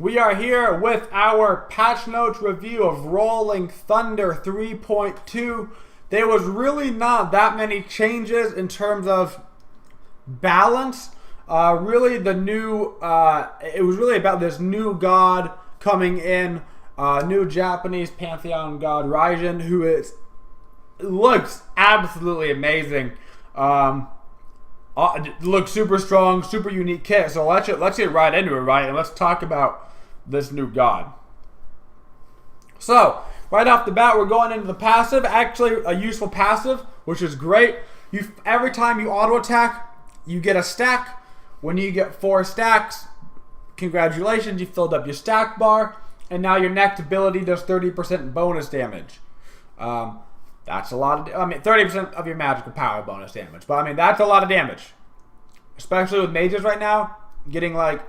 We are here with our patch notes review of Rolling Thunder 3.2. There was really not that many changes in terms of balance. Really the new, it was really about this new god coming in, new Japanese pantheon god Raijin, who looks absolutely amazing. Looks super strong, super unique kit. So let's get right into it, right? And let's talk about this new god. So right off the bat, we're going into the passive. Actually, a useful passive, which is great. Every time you auto attack, you get a stack. When you get 4 stacks, congratulations, you filled up your stack bar, and now your next ability does 30% bonus damage. That's a lot of, 30% of your magical power bonus damage. But that's a lot of damage. Especially with mages right now, getting like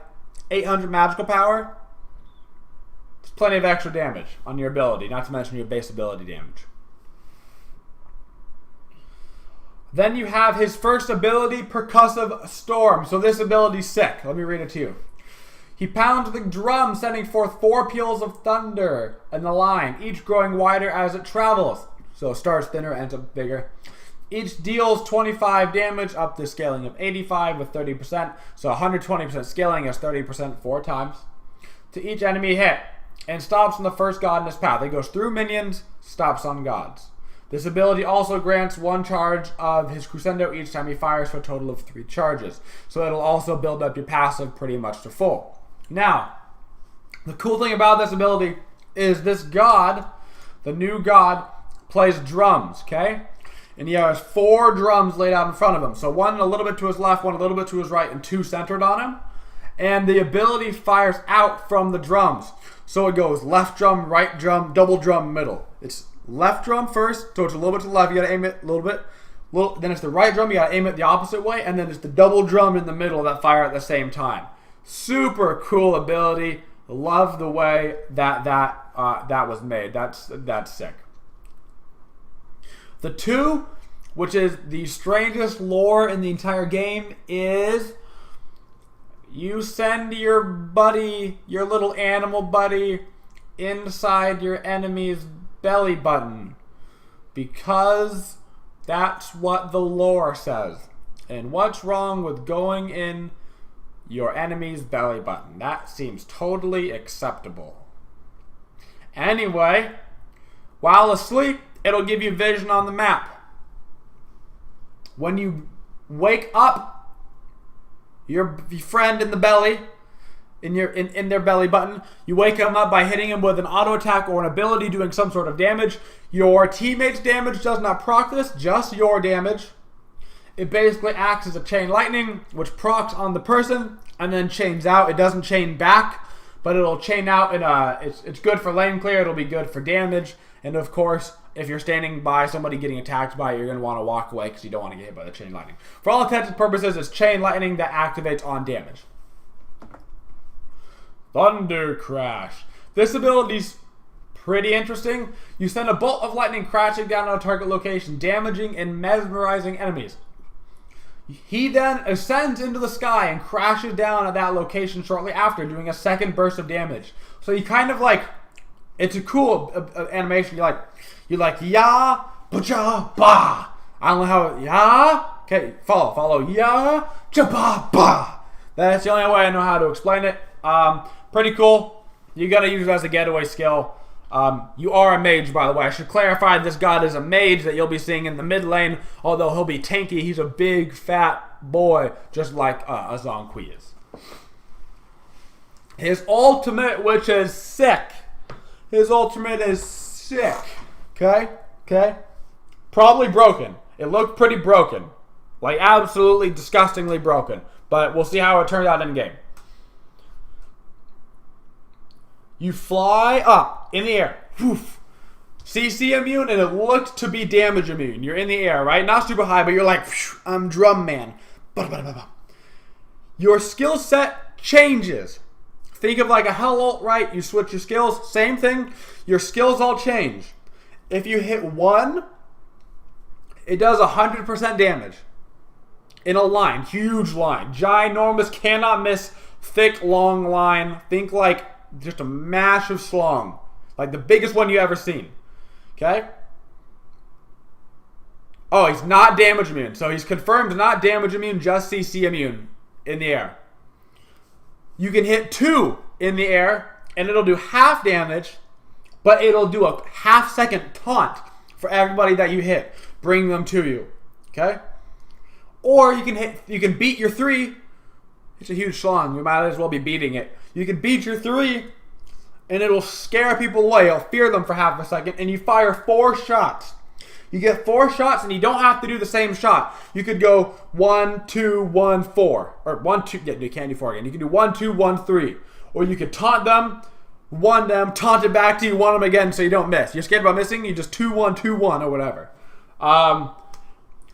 800 magical power. It's plenty of extra damage on your ability, not to mention your base ability damage. Then you have his first ability, Percussive Storm. So this ability's sick. Let me read it to you. He pounds the drum, sending forth 4 peals of thunder in the line, each growing wider as it travels. So it starts thinner, ends up bigger. Each deals 25 damage, up to scaling of 85 with 30%. So 120% scaling is 30% 4 times. To each enemy hit, and stops on the first god in his path. It goes through minions, stops on gods. This ability also grants 1 charge of his crescendo each time he fires for a total of 3 charges. So it'll also build up your passive pretty much to full. Now, the cool thing about this ability is this god, the new god, plays drums, okay? And he has 4 drums laid out in front of him. So 1 a little bit to his left, 1 a little bit to his right, and 2 centered on him. And the ability fires out from the drums. So it goes left drum, right drum, double drum, middle. It's left drum first, so it's a little bit to the left, you gotta aim it a little bit. Then it's the right drum, you gotta aim it the opposite way, and then it's the double drum in the middle that fire at the same time. Super cool ability. Love the way that was made. That's sick. The 2, which is the strangest lore in the entire game, is you send your buddy, your little animal buddy, inside your enemy's belly button. Because that's what the lore says. And what's wrong with going in your enemy's belly button? That seems totally acceptable. Anyway, while asleep, it'll give you vision on the map. When you wake up, your friend in the belly, in their belly button, you wake him up by hitting him with an auto attack or an ability doing some sort of damage. Your teammate's damage does not proc this, just your damage. It basically acts as a chain lightning, which procs on the person and then chains out. It doesn't chain back, but it'll chain out. It's good for lane clear. It'll be good for damage. And of course, if you're standing by somebody getting attacked by it, you're going to want to walk away because you don't want to get hit by the chain lightning. For all intents and purposes, it's chain lightning that activates on damage. Thunder Crash. This ability's pretty interesting. You send a bolt of lightning crashing down on a target location, damaging and mesmerizing enemies. He then ascends into the sky and crashes down at that location shortly after, doing a second burst of damage. So you kind of like, it's a cool animation. You're like, ya, ba, ba. I don't know how, ya. Okay, follow, ya, ba, ba. That's the only way I know how to explain it. Pretty cool. You gotta use it as a getaway skill. You are a mage, by the way. I should clarify this god is a mage that you'll be seeing in the mid lane. Although he'll be tanky, he's a big, fat boy, just like a Zonqui is. His ultimate, which is sick. His ultimate is sick. Okay? Probably broken. It looked pretty broken. Like, absolutely disgustingly broken. But we'll see how it turns out in game. You fly up in the air. Poof. CC immune, and it looked to be damage immune. You're in the air, right? Not super high, but you're like, I'm drum man. Your skill set changes. Think of like a hell ult, right? You switch your skills. Same thing. Your skills all change. If you hit 1, it does 100% damage. In a line. Huge line. Ginormous, cannot miss, thick, long line. Think like just a massive slong. Like the biggest one you ever seen. Okay? Oh, he's not damage immune. So he's confirmed not damage immune, just CC immune in the air. You can hit 2 in the air, and it'll do half damage, but it'll do a half-second taunt for everybody that you hit. Bring them to you. Okay? Or you can beat your 3. It's a huge slong. You might as well be beating it. You can beat your 3, and it'll scare people away. It'll fear them for half a second, and you fire 4 shots. You get 4 shots, and you don't have to do the same shot. You could go 1, 2, 1, 4. Or 1, 2. Yeah, you can't do 4 again. You can do 1, 2, 1, 3. Or you could taunt them, 1 them, taunt it back to you, 1 them again so you don't miss. You're scared about missing, you just 2, 1, 2, 1 or whatever.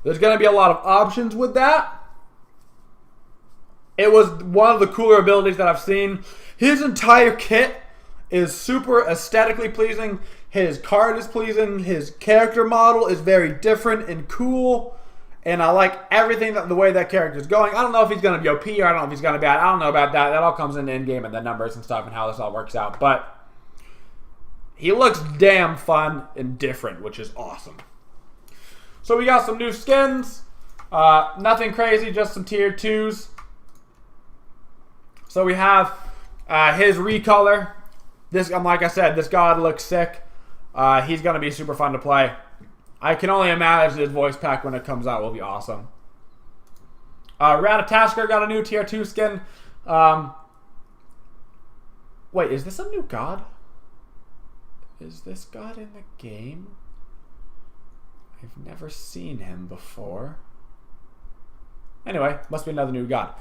There's going to be a lot of options with that. It was one of the cooler abilities that I've seen. His entire kit is super aesthetically pleasing. His card is pleasing. His character model is very different and cool. And I like everything the way that character is going. I don't know if he's going to be OP or I don't know if he's going to be bad. I don't know about that. That all comes in in-game and the numbers and stuff and how this all works out. But he looks damn fun and different, which is awesome. So we got some new skins. Nothing crazy, just some tier 2s. So we have his recolor. This, like I said, this god looks sick. He's going to be super fun to play. I can only imagine his voice pack when it comes out will be awesome. Ratatasker got a new tier 2 skin. Wait, is this a new god? Is this god in the game? I've never seen him before. Anyway, must be another new god.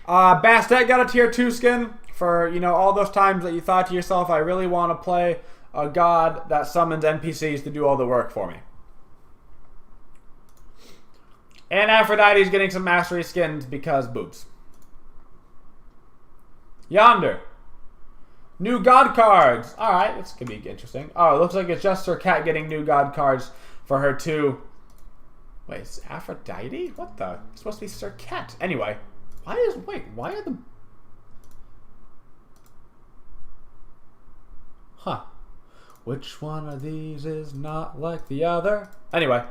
Bastet got a tier 2 skin for, all those times that you thought to yourself, I really want to play a god that summons NPCs to do all the work for me. And Aphrodite's getting some mastery skins because boobs. Yonder. New god cards. Alright, this could be interesting. Oh, it looks like it's just Sir Cat getting new god cards for her too. Wait, it's Aphrodite? What the? It's supposed to be Sir Cat. Anyway. Why are the... Huh. Which one of these is not like the other? Anyway.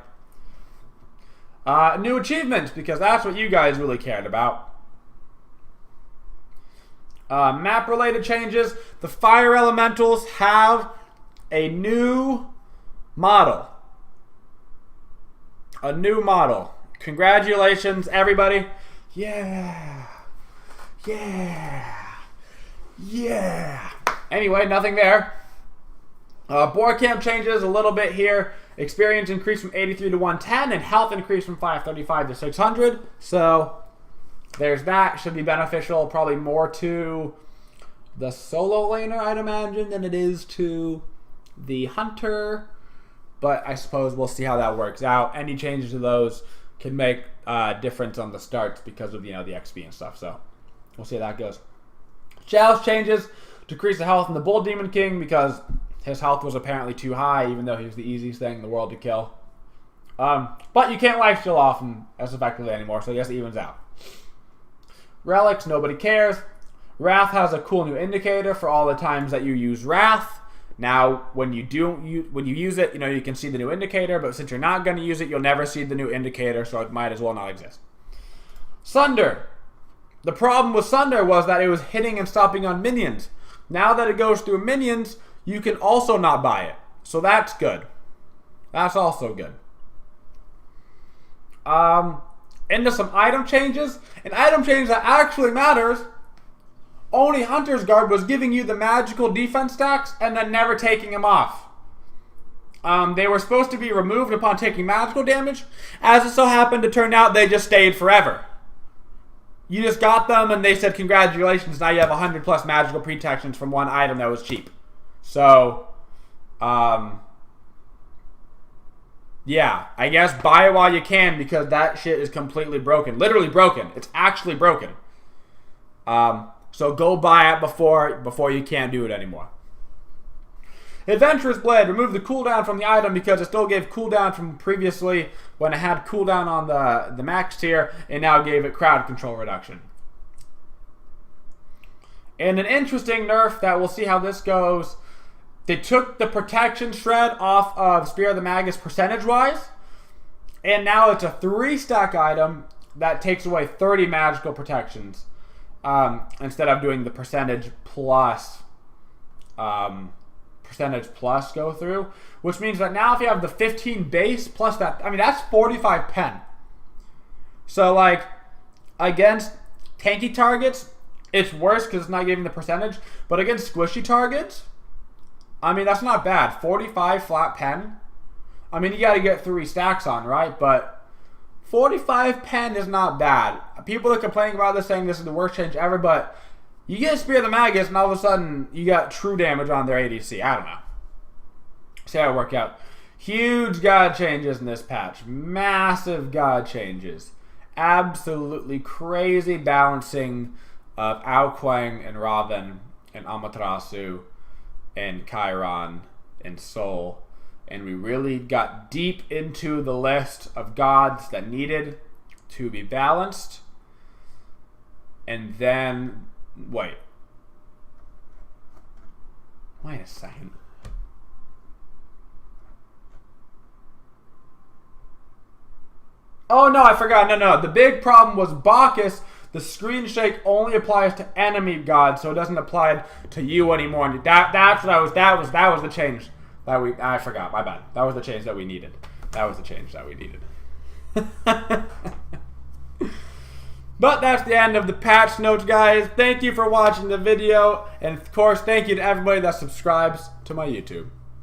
New achievements, because that's what you guys really cared about. Map-related changes. The fire elementals have a new model. A new model. Congratulations, everybody. Yeah. Yeah. Yeah. Anyway, nothing there. Board camp changes a little bit here. Experience increased from 83 to 110, and health increased from 535 to 600. So there's that. Should be beneficial. Probably more to the solo laner, I'd imagine, than it is to the hunter. But I suppose we'll see how that works out. Any changes to those can make a difference on the starts because of the XP and stuff. So we'll see how that goes. Chalice changes. Decrease the health in the Bull Demon King because his health was apparently too high, even though he was the easiest thing in the world to kill. But you can't lifesteal off him as effectively anymore, so I guess it evens out. Relics, nobody cares. Wrath has a cool new indicator for all the times that you use Wrath. Now, when you use it, you can see the new indicator, but since you're not going to use it, you'll never see the new indicator, so it might as well not exist. Sunder. The problem with Sunder was that it was hitting and stopping on minions. Now that it goes through minions, you can also not buy it. So that's good. That's also good. Into some item changes. An item change that actually matters. Only Hunter's Guard was giving you the magical defense stacks and then never taking them off. They were supposed to be removed upon taking magical damage. As it so happened to turn out, they just stayed forever. You just got them and they said, congratulations, now you have 100 plus magical protections from one item that was cheap. So, yeah, I guess buy it while you can because that shit is completely broken. Literally broken. It's actually broken. So go buy it before you can't do it anymore. Adventurous Blade. Remove the cooldown from the item because it still gave cooldown from previously when it had cooldown on the max tier and now gave it crowd control reduction. And an interesting nerf that we'll see how this goes. They took the protection shred off of Spear of the Magus percentage-wise. And now it's a 3-stack item that takes away 30 magical protections. Instead of doing the percentage plus go through. Which means that now if you have the 15 base plus that, I mean, that's 45 pen. So, like, against tanky targets, it's worse because it's not giving the percentage. But against squishy targets, I mean, that's not bad. 45 flat pen. I mean, you got to get 3 stacks on, right? But 45 pen is not bad. People are complaining about this, saying this is the worst change ever, but you get a Spear of the Magus, and all of a sudden, you got true damage on their ADC. I don't know. See how it work out. Huge god changes in this patch. Massive god changes. Absolutely crazy balancing of Ao Kuang and Raven and Amaterasu and Chiron and Sol. And we really got deep into the list of gods that needed to be balanced. And then, wait a second. Oh no, I forgot. No. The big problem was Bacchus. The screen shake only applies to enemy gods, so it doesn't apply to you anymore. That's what that was the change that I forgot. My bad. That was the change that we needed. But that's the end of the patch notes, guys. Thank you for watching the video, and of course, thank you to everybody that subscribes to my YouTube.